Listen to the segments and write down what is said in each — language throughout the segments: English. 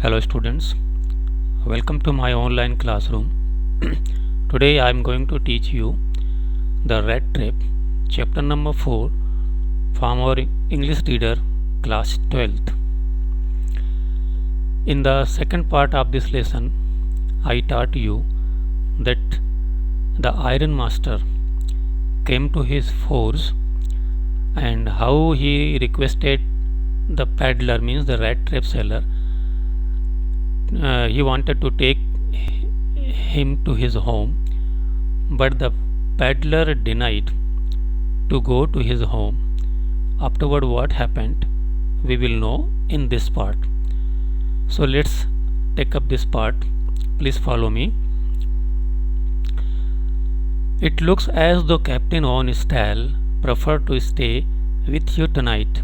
Hello students, welcome to my online classroom. Today I am going to teach you the rat trap, chapter number 4 from our English reader class 12th. In the second part of this lesson, I taught you that the iron master came to his forge and how he requested the peddler, means the rat trap seller. He wanted to take him to his home, but the peddler denied to go to his home. Afterward, what happened, we will know in this part. So, let's take up this part. Please follow me. It looks as though Captain Von Stahl preferred to stay with you tonight.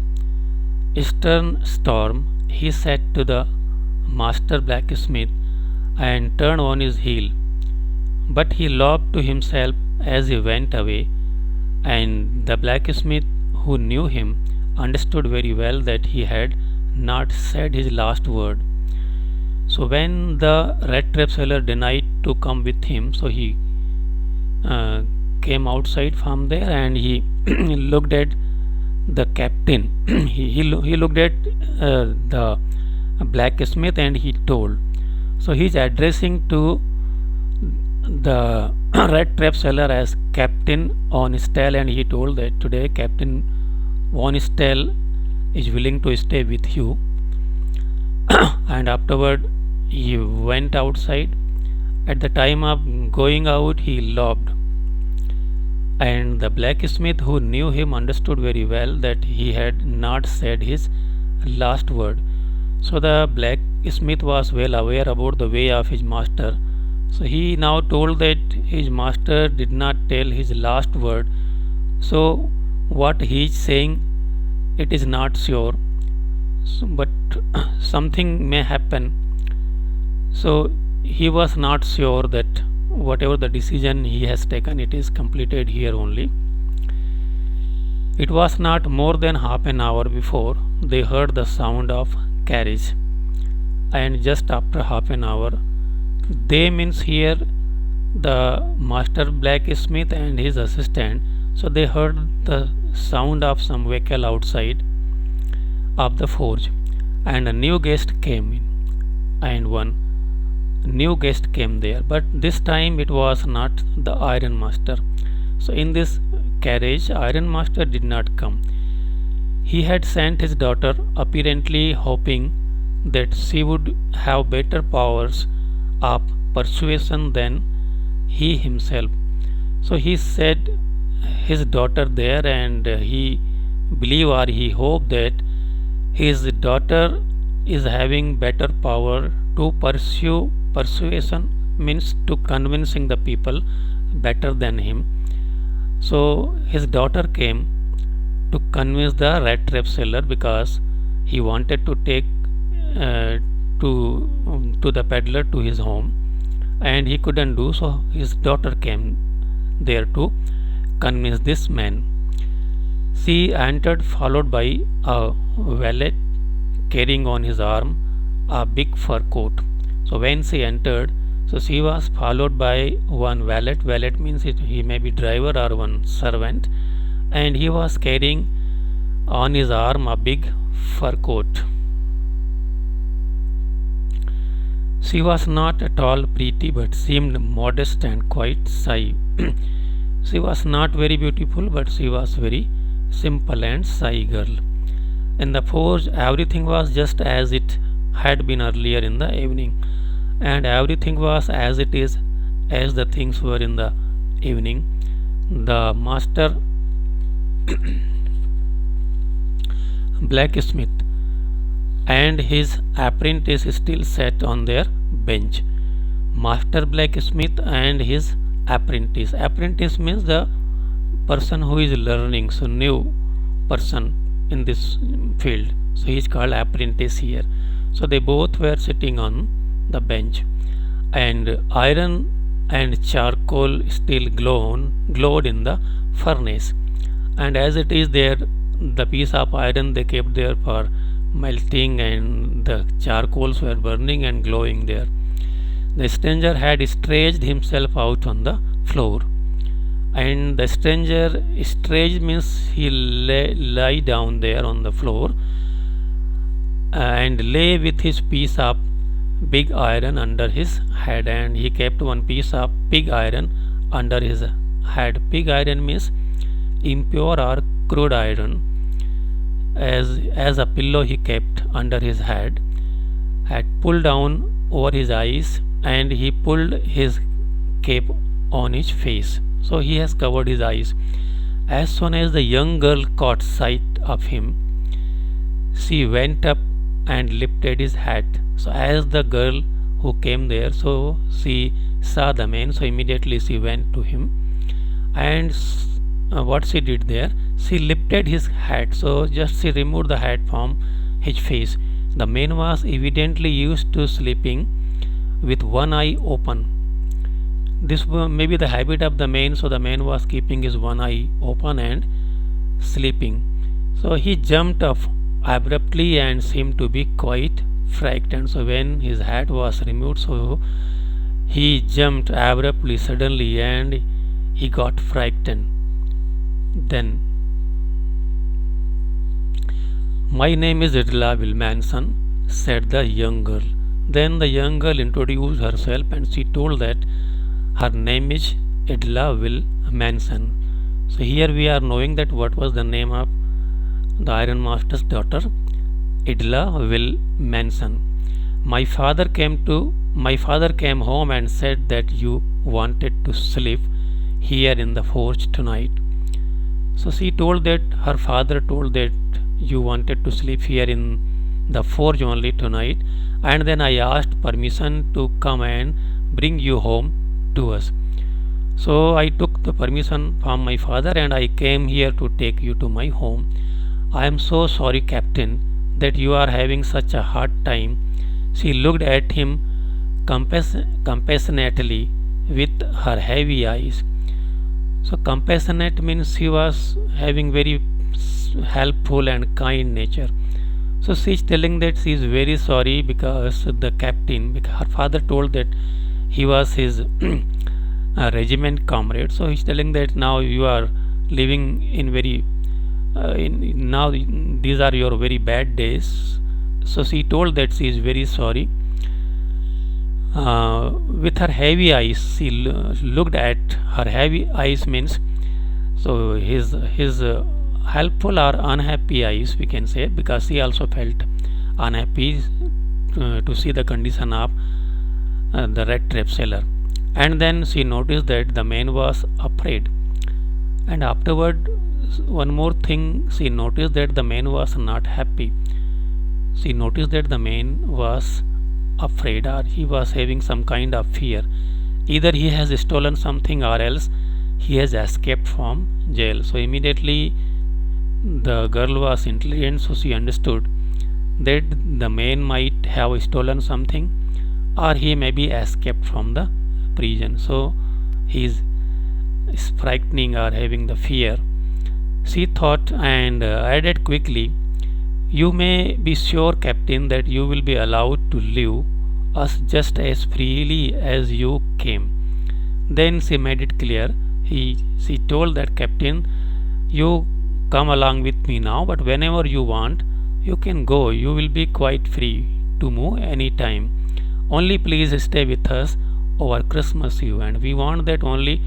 Stern Storm, he said to the master blacksmith and turned on his heel. But he laughed to himself as he went away, and the blacksmith, who knew him, understood very well that he had not said his last word. So when the rat trap seller denied to come with him, so he came outside from there and he looked at the captain. He looked at the blacksmith and he told. So he is addressing to the rat trap seller as Captain Von Stahl, and he told that today Captain Von Stahl is willing to stay with you. And afterward he went outside. At the time of going out, he laughed, and the blacksmith, who knew him, understood very well that he had not said his last word. So the blacksmith was well aware about the way of his master. So he now told that his master did not tell his last word. So what he is saying, it is not sure. But something may happen. So he was not sure that whatever the decision he has taken, it is completed here only. It was not more than half an hour before they heard the sound of carriage, and just after half an hour, they means here the master blacksmith and his assistant, so they heard the sound of some vehicle outside of the forge, and a new guest came in, and one new guest came there, but this time it was not the iron master. So in this carriage, iron master did not come. He had sent his daughter, apparently hoping that she would have better powers of persuasion than he himself. So he sent his daughter there, and he believed or he hoped that his daughter is having better power to pursue persuasion, means to convincing the people better than him. So his daughter came to convince the rat trap seller, because he wanted to take uh, to the peddler to his home, and he couldn't do so. His daughter came there to convince this man. She entered, followed by a valet carrying on his arm a big fur coat. So when she entered, so she was followed by one valet. Valet means he may be driver or one servant, and he was carrying on his arm a big fur coat. She was not at all pretty, but seemed modest and quite shy. She was not very beautiful, but she was very simple and shy girl. In the forge, everything was just as it had been earlier in the evening, and everything was as it is, as the things were in the evening. The master blacksmith and his apprentice still sat on their bench. Master blacksmith and his apprentice. Apprentice means the person who is learning, so new person in this field. So he is called apprentice here. So they both were sitting on the bench, and iron and charcoal still glowed in the furnace, and as it is there, the piece of iron they kept there for melting and the charcoals were burning and glowing there. The stranger had stretched himself out on the floor, and the stranger stretched means he lie down there on the floor and lay with his piece of big iron under his head, and he kept one piece of pig iron under his head. Pig iron means impure or crude iron. As a pillow he kept under his head, had pulled down over his eyes, and he pulled his cape on his face. So he has covered his eyes. As soon as the young girl caught sight of him, she went up and lifted his hat. So as the girl who came there, so she saw the man, so immediately she went to him, and what she did there, she lifted his hat. So just she removed the hat from his face. The man was evidently used to sleeping with one eye open. This may be the habit of the man, so the man was keeping his one eye open and sleeping. So he jumped up abruptly and seemed to be quite frightened. So when his hat was removed, so he jumped abruptly, suddenly, and he got frightened. Then, "My name is Idla Wilmanson," said the young girl. Then the young girl introduced herself, and she told that her name is Idla Wilmanson. So here we are knowing that what was the name of the Iron Master's daughter, Idla Wilmanson. My father came home and said that you wanted to sleep here in the forge tonight. So she told that her father told that you wanted to sleep here in the forge only tonight, and then I asked permission to come and bring you home to us. So I took the permission from my father, and I came here to take you to my home. I am so sorry, Captain, that you are having such a hard time. She looked at him compassionately with her heavy eyes. So compassionate means she was having very helpful and kind nature. So she is telling that she is very sorry because the captain, because her father told that he was his regiment comrade. So he is telling that now you are living in very now these are your very bad days. So she told that she is very sorry. With her heavy eyes, she looked at her heavy eyes means so his helpful or unhappy eyes, we can say, because she also felt unhappy to see the condition of the red trap seller. And then she noticed that the man was afraid. And afterward, one more thing, she noticed that the man was not happy. She noticed that the man was afraid, or he was having some kind of fear. Either he has stolen something or else he has escaped from jail. So immediately the girl was intelligent, so she understood that the man might have stolen something or he may be escaped from the prison. So he is frightening or having the fear. She thought and added quickly, "You may be sure, Captain, that you will be allowed to leave us just as freely as you came." Then she made it clear. She told that, "Captain, you come along with me now, but whenever you want, you can go. You will be quite free to move any time. Only please stay with us over Christmas Eve, and we want that only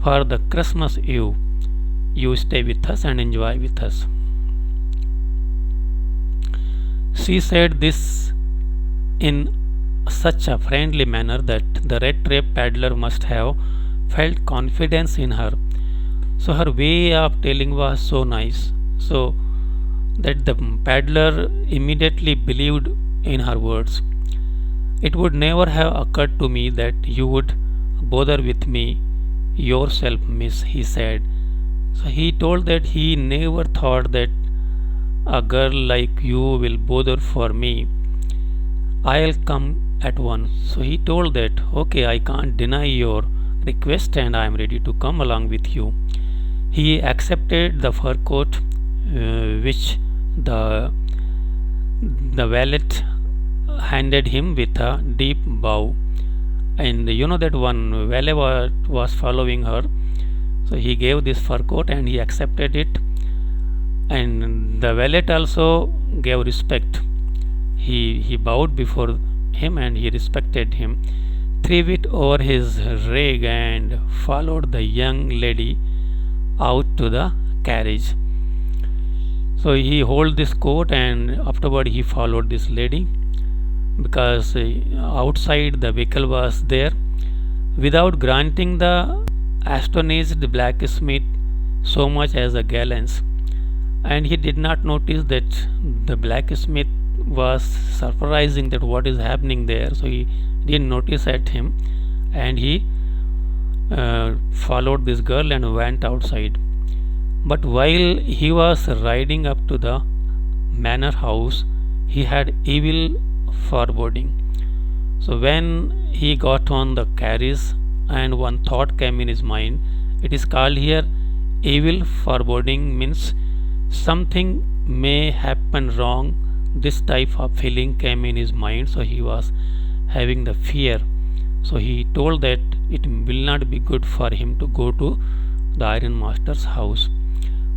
for the Christmas Eve you stay with us and enjoy with us." She said this in such a friendly manner that the red trap paddler must have felt confidence in her. So her way of telling was so nice, so that the paddler immediately believed in her words. "It would never have occurred to me that you would bother with me yourself, miss," he said. So he told that he never thought that a girl like you will bother for me. "I'll come at once." So he told that, "Okay, I can't deny your request and I am ready to come along with you." He accepted the fur coat which The valet handed him with a deep bow, and you know that one valet was following her, so he gave this fur coat and he accepted it, and the valet also gave respect. He bowed before him and he respected him, threw it over his rag and followed the young lady out to the carriage. So he hold this coat and afterward he followed this lady, because outside the vehicle was there. Without granting the astonished blacksmith so much as a glance, and he did not notice that the blacksmith was surprising that what is happening there, so he didn't notice at him, and he followed this girl and went outside. But while he was riding up to the manor house, he had evil foreboding. So when he got on the carriage, and one thought came in his mind, it is called here evil foreboding, means something may happen wrong. This type of feeling came in his mind, so he was having the fear. So he told that it will not be good for him to go to the iron master's house.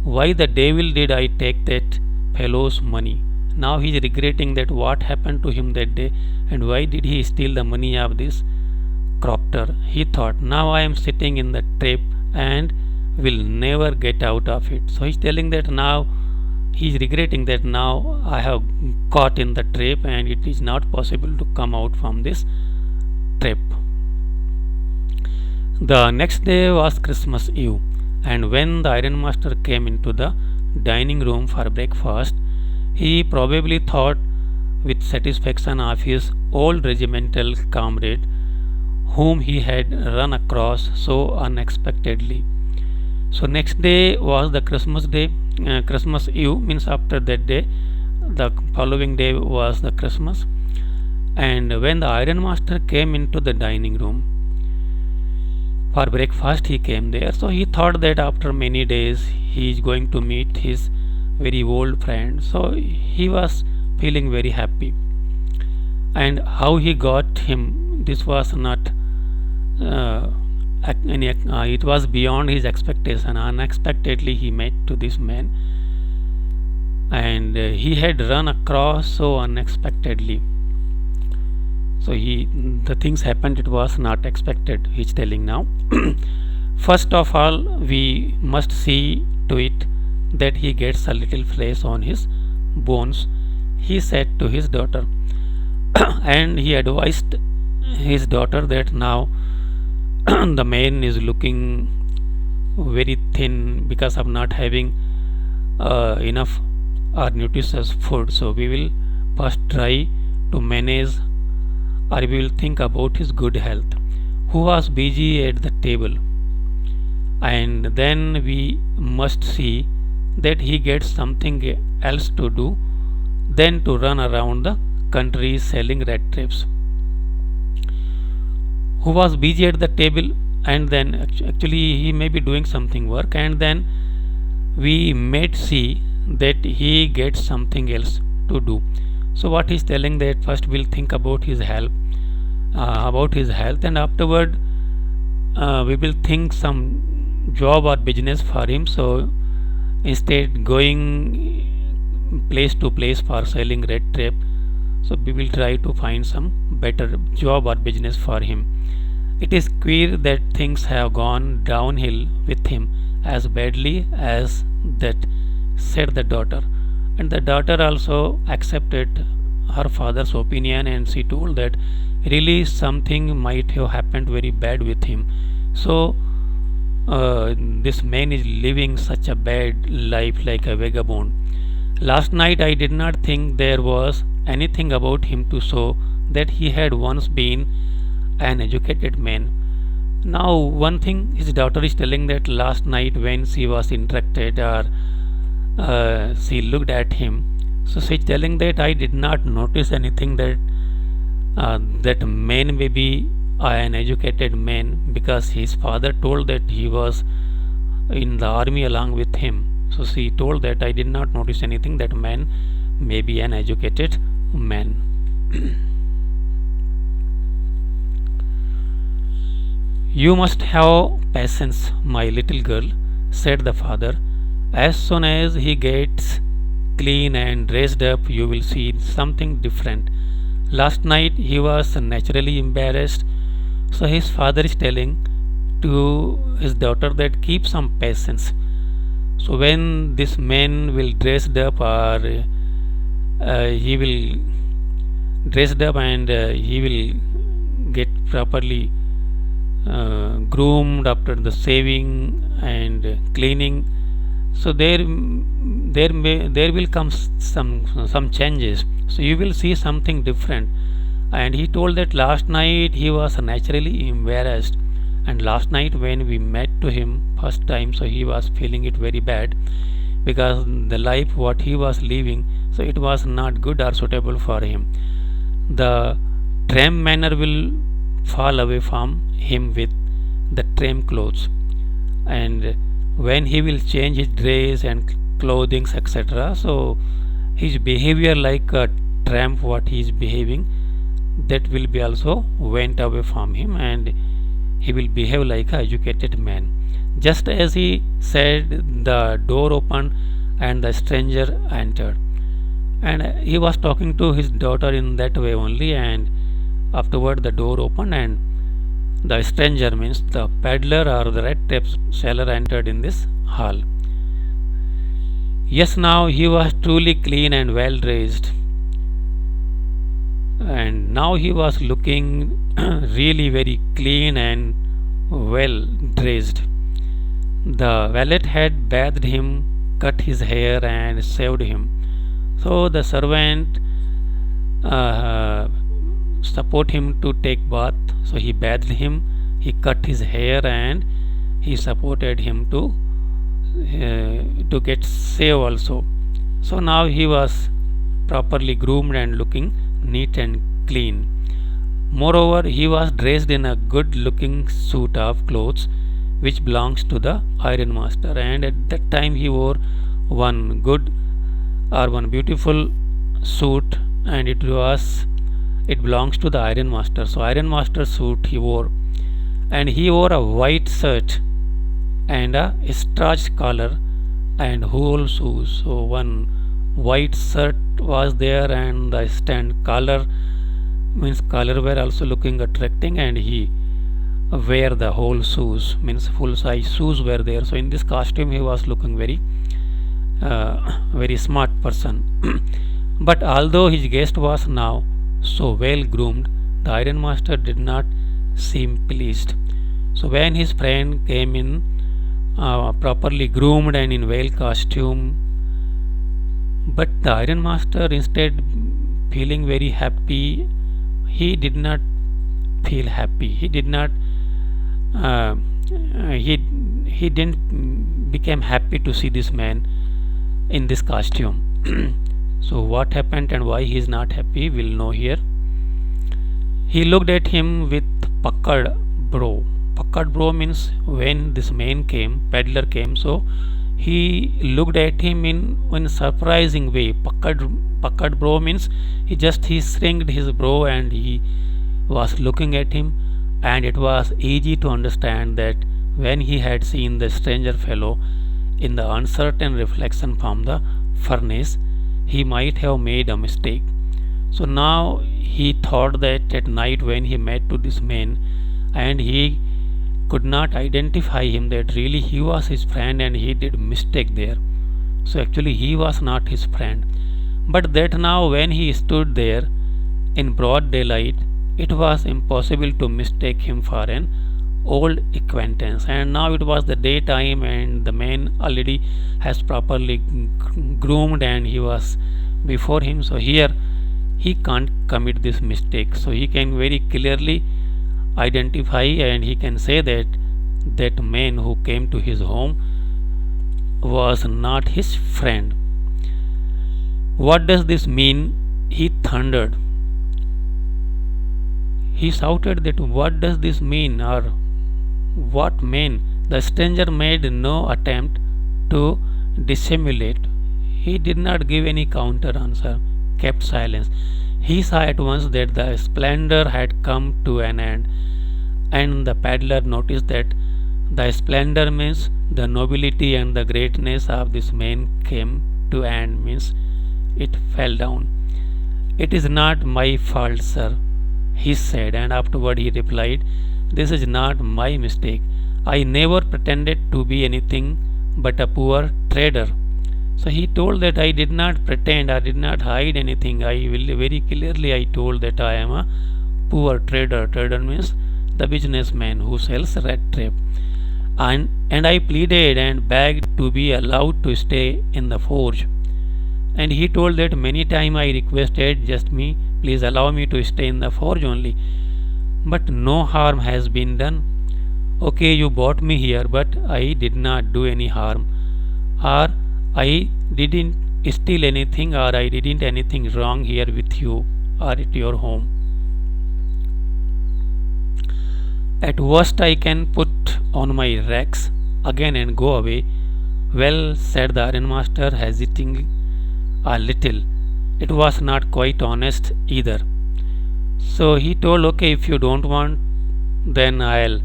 Why the devil did I take that fellow's money? Now he is regretting that what happened to him that day, and why did he steal the money of this crofter. He thought, now I am sitting in the trap and will never get out of it. So he's telling that now he is regretting that now I have caught in the trap and it is not possible to come out from this trap. The next day was Christmas Eve, and when the ironmaster came into the dining room for breakfast, he probably thought with satisfaction of his old regimental comrade whom he had run across so unexpectedly. So next day was the Christmas day. Christmas Eve means after that day, the following day was the Christmas. And when the ironmaster came into the dining room for breakfast, he came there. So he thought that after many days he is going to meet his very old friend. So he was feeling very happy. And how he got him, this was not it was beyond his expectation. Unexpectedly he met to this man, and he had run across so unexpectedly. So the things happened, it was not expected, he's telling now. First of all, we must see to it that he gets a little flesh on his bones, he said to his daughter. And he advised his daughter that now the man is looking very thin because of not having enough or nutritious food. So we will first try to manage, or we will think about his good health. Who was busy at the table, and then we must see that he gets something else to do than to run around the country selling rat traps. Who was busy at the table, and then actually he may be doing something work, and then we may see that he gets something else to do. So what he's telling that first we'll think about his health, and afterward we will think some job or business for him. So instead going place to place for selling red tape, so we will try to find some better job or business for him. It is queer that things have gone downhill with him as badly as that, said the daughter. And the daughter also accepted her father's opinion, and she told that really something might have happened very bad with him. So this man is living such a bad life like a vagabond. Last night I did not think there was anything about him to show that he had once been an educated man. Now one thing his daughter is telling, that last night when she was interacted, or she looked at him, so she is telling that I did not notice anything that that man may be an educated man, because his father told that he was in the army along with him. So she told that I did not notice anything, that man may be an educated man. You must have patience, my little girl, said the father. As soon as he gets clean and dressed up, you will see something different. Last night he was naturally embarrassed, so his father is telling to his daughter that keep some patience. So when this man will dressed up, or he will dressed up, and he will get properly groomed after the shaving and cleaning, so there will come some changes, so you will see something different. And he told that last night he was naturally embarrassed, and last night when we met to him first time, so he was feeling it very bad, because the life what he was living, so it was not good or suitable for him. The tram manner will fall away from him with the tram clothes, and when he will change his dress and clothing, etc., so his behavior like a tramp what he is behaving, that will be also went away from him, and he will behave like a educated man. Just as he said, the door opened and the stranger entered, and he was talking to his daughter in that way only, and afterward the door opened, and the stranger means the peddler or the red tape seller entered in this hall. Yes, now he was truly clean and well dressed, and now he was looking really very clean and well dressed. The valet had bathed him, cut his hair, and shaved him. So the servant uh, support him to take bath. So he bathed him, he cut his hair, and he supported him to get shave also. So now he was properly groomed and looking neat and clean. Moreover, he was dressed in a good looking suit of clothes which belongs to the iron master, and at that time he wore one good or one beautiful suit, and it belongs to the iron master. So iron master suit he wore, and he wore a white shirt and a starched collar and whole shoes. So one white shirt was there, and the stand collar means collar were also looking attracting, and he wear the whole shoes means full size shoes were there. So in this costume he was looking very smart person. But although his guest was now so well groomed, the iron master did not seem pleased. So when his friend came in properly groomed and in well costume, but the iron master instead feeling very happy, he did not feel happy. He did not uh, he didn't became happy to see this man in this costume. So what happened and why he is not happy, we'll know here. He looked at him with puckered brow. Puckered brow means when this man came, peddler came, so he looked at him in surprising way. Puckered brow means he shrinked his brow and he was looking at him, and it was easy to understand that when he had seen the stranger fellow in the uncertain reflection from the furnace, he might have made a mistake. So now he thought that at night when he met to this man, and he could not identify him, that really he was his friend and he did mistake there. So actually he was not his friend. But that now when he stood there in broad daylight, it was impossible to mistake him for an old acquaintance. And now it was the daytime, and the man already has properly groomed and he was before him. So here he can't commit this mistake. So he can very clearly identify, and he can say that that man who came to his home was not his friend. What does this mean? He thundered. He shouted that what does this mean, or what mean? The stranger made no attempt to dissimulate. He did not give any counter answer, kept silence. He saw at once that the splendor had come to an end, and the peddler noticed that the splendor means the nobility and the greatness of this man came to end, means it fell down. It is not my fault, sir, he said, and afterward he replied, this is not my mistake. I never pretended to be anything but a poor trader. So he told that I did not pretend, I did not hide anything. I will very clearly I told that I am a poor trader. Trader means the businessman who sells rat trap. And I pleaded and begged to be allowed to stay in the forge. And he told that many times I requested just me, please allow me to stay in the forge only. But no harm has been done. Okay, you brought me here, but I did not do any harm. Or I didn't steal anything, or I didn't anything wrong here with you or at your home. At worst, I can put on my rags again and go away. Well, said the ironmaster, hesitating a little. It was not quite honest either. So he told, okay, if you don't want, then I'll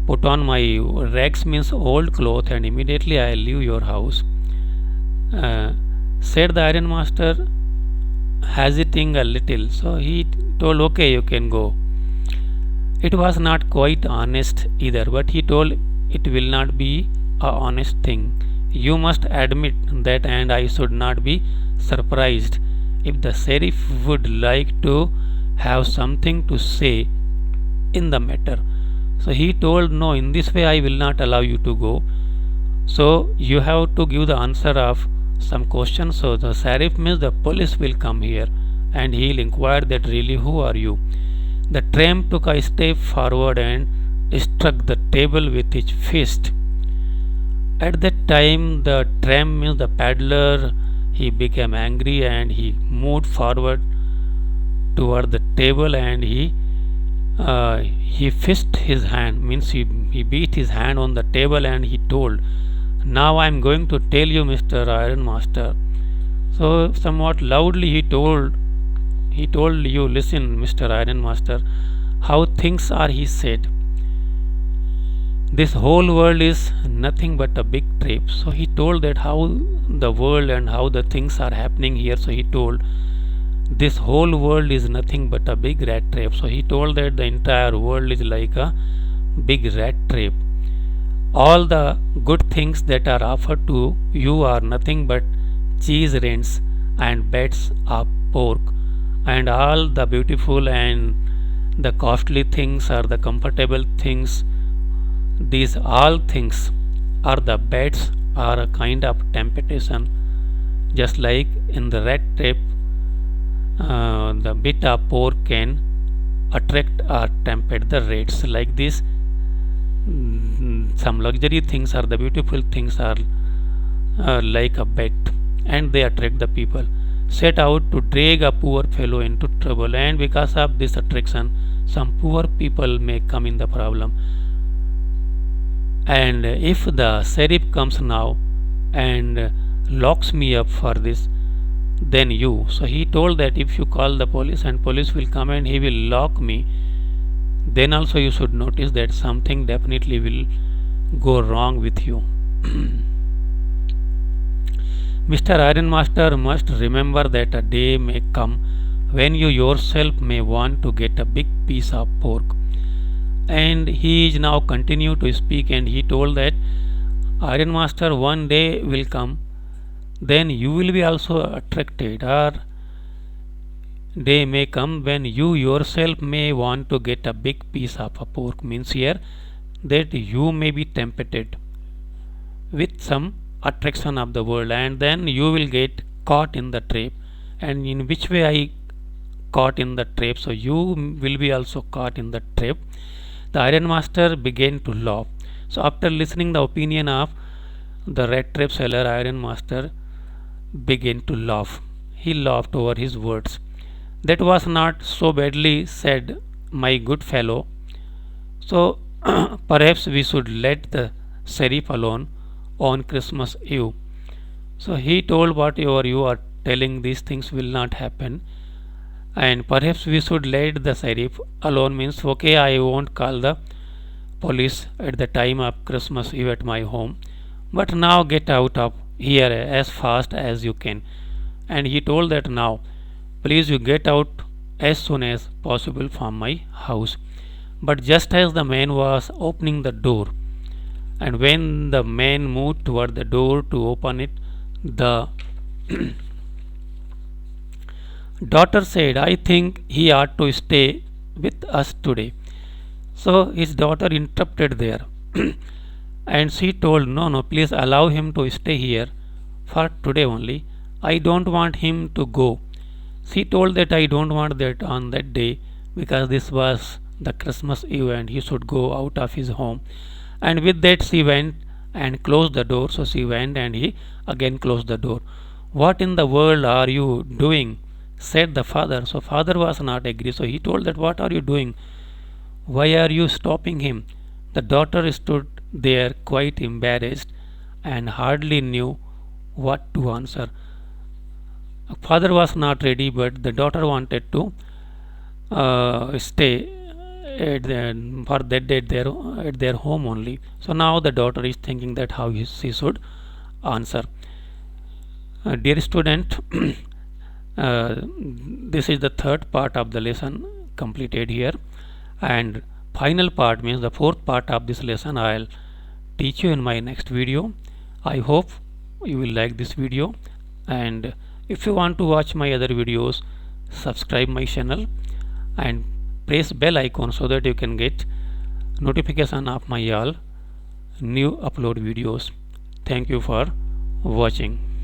put on my rags, means old cloth, and immediately I'll leave your house. Uh, said the ironmaster, hesitating a little. So he told, okay, you can go. It was not quite honest either, but he told it will not be a honest thing. You must admit that, and I should not be surprised if the sheriff would like to have something to say in the matter. So he told, no, in this way I will not allow you to go. So you have to give the answer of some questions. So the sheriff means the police will come here and he'll inquire that really who are you. The tramp took a step forward and struck the table with his fist. At that time the tramp means the peddler, he became angry and he moved forward toward the table and he fist his hand, means he beat his hand on the table and he told, now I am going to tell you, Mr. Ironmaster. So somewhat loudly he told you, listen, Mr. Ironmaster, how things are, he said. This whole world is nothing but a big trap. So he told that how the world and how the things are happening here. So he told this whole world is nothing but a big rat trap. So he told that the entire world is like a big rat trap. All the good things that are offered to you are nothing but cheese rents and beds of pork, and all the beautiful and the costly things are the comfortable things. These all things are the beds are a kind of temptation, just like in the rat trap the bit of pork can attract or tempt the rats. Like this, some luxury things or the beautiful things are like a bed, and they attract the people. Set out to drag a poor fellow into trouble, and because of this attraction, some poor people may come in the problem. And if the sheriff comes now and locks me up for this, then you. So he told that if you call the police and police will come and he will lock me, then also you should notice that something definitely will go wrong with you. Mr. Ironmaster must remember that a day may come when you yourself may want to get a big piece of pork. And he is now continued to speak, and he told that Ironmaster, one day will come, then you will be also attracted, or day may come when you yourself may want to get a big piece of a pork, means here that you may be tempted with some attraction of the world, and then you will get caught in the trap. And in which way I caught in the trap? So you will be also caught in the trap. The ironmaster began to laugh. So after listening the opinion of the rat trap seller, ironmaster began to laugh. He laughed over his words. That was not so badly said, my good fellow. So perhaps we should let the sheriff alone on Christmas Eve. So he told, whatever you are telling, these things will not happen, and perhaps we should let the sheriff alone. Means, okay, I won't call the police at the time of Christmas Eve at my home, but now get out of here as fast as you can. And he told that, now please you get out as soon as possible from my house. But just as the man was opening the door, and when the man moved toward the door to open it, the daughter said, I think he ought to stay with us today. So his daughter interrupted there and she told, no, no, please allow him to stay here for today only. I don't want him to go. She told that I don't want that on that day, because this was the Christmas Eve and he should go out of his home. And with that she went and closed the door. So she went and he again closed the door. What in the world are you doing? Said the father. So father was not agree. So he told that, what are you doing? Why are you stopping him? The daughter stood there quite embarrassed and hardly knew what to answer. Father was not ready, but the daughter wanted to stay for that day at their home only. So now the daughter is thinking that how she should answer. Dear student, this is the third part of the lesson completed here, and final part means the fourth part of this lesson I'll teach you in my next video. I hope you will like this video, and if you want to watch my other videos, subscribe my channel and press bell icon so that you can get notification of my all new upload videos. Thank you for watching.